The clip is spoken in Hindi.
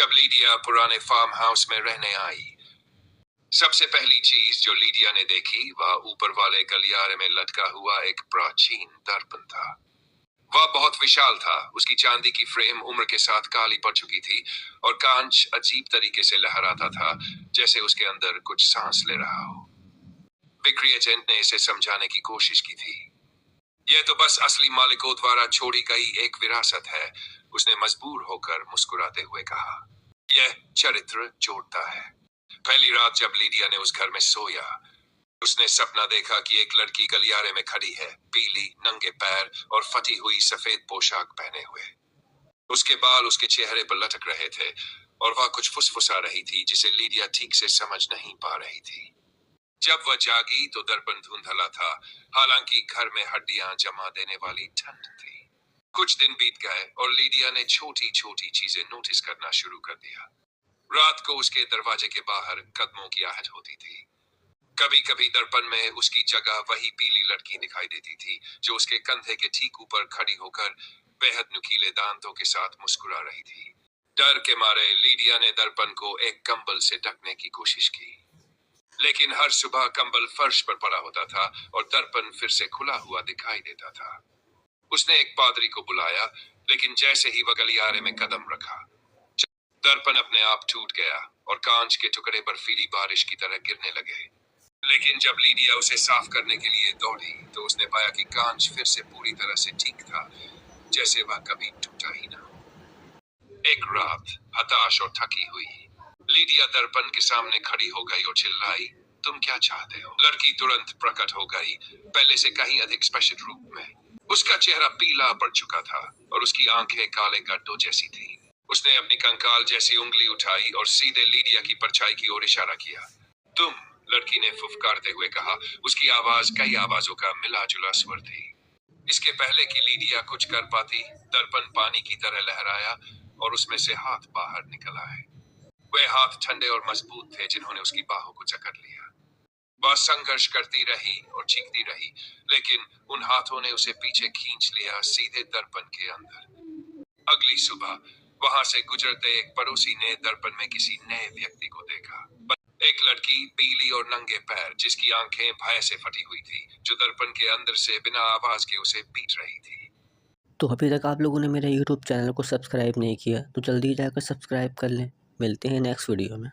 जब लीडिया पुराने फार्म हाउस में रहने आई, सबसे पहली चीज जो लीडिया ने देखी वह ऊपर वाले गलियारे में लटका हुआ एक प्राचीन दर्पण था। वह बहुत विशाल था। उसकी चांदी की फ्रेम उम्र के साथ काली पड़ चुकी थी और कांच अजीब तरीके से लहराता था, जैसे उसके अंदर कुछ सांस ले रहा हो। विक्री एजेंट ने इसे समझाने की कोशिश की थी। यह तो बस असली मालिकों द्वारा छोड़ी गई एक विरासत है, उसने मजबूर होकर मुस्कुराते हुए कहा। यह चरित्र जोड़ता है। पहली रात जब लीडिया ने उस घर में सोया, उसने सपना देखा कि एक लड़की गलियारे में खड़ी है, पीली, नंगे पैर और फटी हुई सफेद पोशाक पहने हुए। उसके बाल उसके चेहरे पर लटक रहे थे और वह कुछ फुसफुसा रही थी जिसे लीडिया ठीक से समझ नहीं पा रही थी। जब वह जागी तो दर्पण धुंधला था, हालांकि घर में हड्डियां जमा देने वाली ठंड थी। कुछ दिन बीत गए और लीडिया ने छोटी छोटी चीजें नोटिस करना शुरू कर दिया। रात को उसके दरवाजे के बाहर कदमों की आहट होती थी। कभी कभी दर्पण में उसकी जगह वही पीली लड़की दिखाई देती थी जो उसके कंधे के ठीक ऊपर खड़ी होकर बेहद नुकीले दांतों के साथ मुस्कुरा रही थी। डर के मारे लीडिया ने दर्पण को एक कंबल से ढकने की कोशिश की, लेकिन हर सुबह कंबल फर्श पर पड़ा होता था और दर्पण फिर से खुला हुआ दिखाई देता था। उसने एक पादरी को बुलाया, लेकिन जैसे ही वह गलियारे में कदम रखा, दर्पण अपने आप टूट गया और कांच के टुकड़े बर्फीली बारिश की तरह गिरने लगे। लेकिन जब लीडिया उसे साफ करने के लिए दौड़ी तो उसने पाया कि कांच फिर से पूरी तरह से ठीक था, जैसे वह कभी टूटा ही ना। एक रात, हताश और थकी हुई, लीडिया दर्पण के सामने खड़ी हो गई और चिल्लाई, तुम क्या चाहते हो? लड़की तुरंत प्रकट हो गई, पहले से कहीं अधिक स्पष्ट रूप में। उसका चेहरा पीला पड़ चुका था और उसकी आंखें काले गड्ढों जैसी थी। उसने अपनी कंकाल जैसी उंगली उठाई और सीधे लीडिया की परछाई की ओर इशारा किया। तुम, लड़की ने फुफकारते हुए कहा। उसकी आवाज कई आवाजों का मिला जुला स्वर थी। इसके पहले कि लीडिया कुछ कर पाती, दर्पण पानी की तरह लहराया और उसमें से हाथ बाहर निकल आए। वे हाथ ठंडे और मजबूत थे जिन्होंने उसकी बाहों को जकड़ लिया। वह संघर्ष करती रही और चीखती रही, लेकिन उन हाथों ने उसे पीछे खींच लिया, सीधे दर्पण के अंदर। अगली सुबह वहां से गुजरते एक पड़ोसी ने दर्पण में किसी नए व्यक्ति को देखा। एक लड़की, पीली और नंगे पैर, जिसकी आंखें भय से फटी हुई थी, जो दर्पण के अंदर से बिना आवाज के उसे पीट रही थी। तो अभी तक आप लोगों ने मेरे YouTube चैनल को सब्सक्राइब नहीं किया तो जल्दी जाकर सब्सक्राइब कर लें। मिलते हैं नेक्स्ट वीडियो में।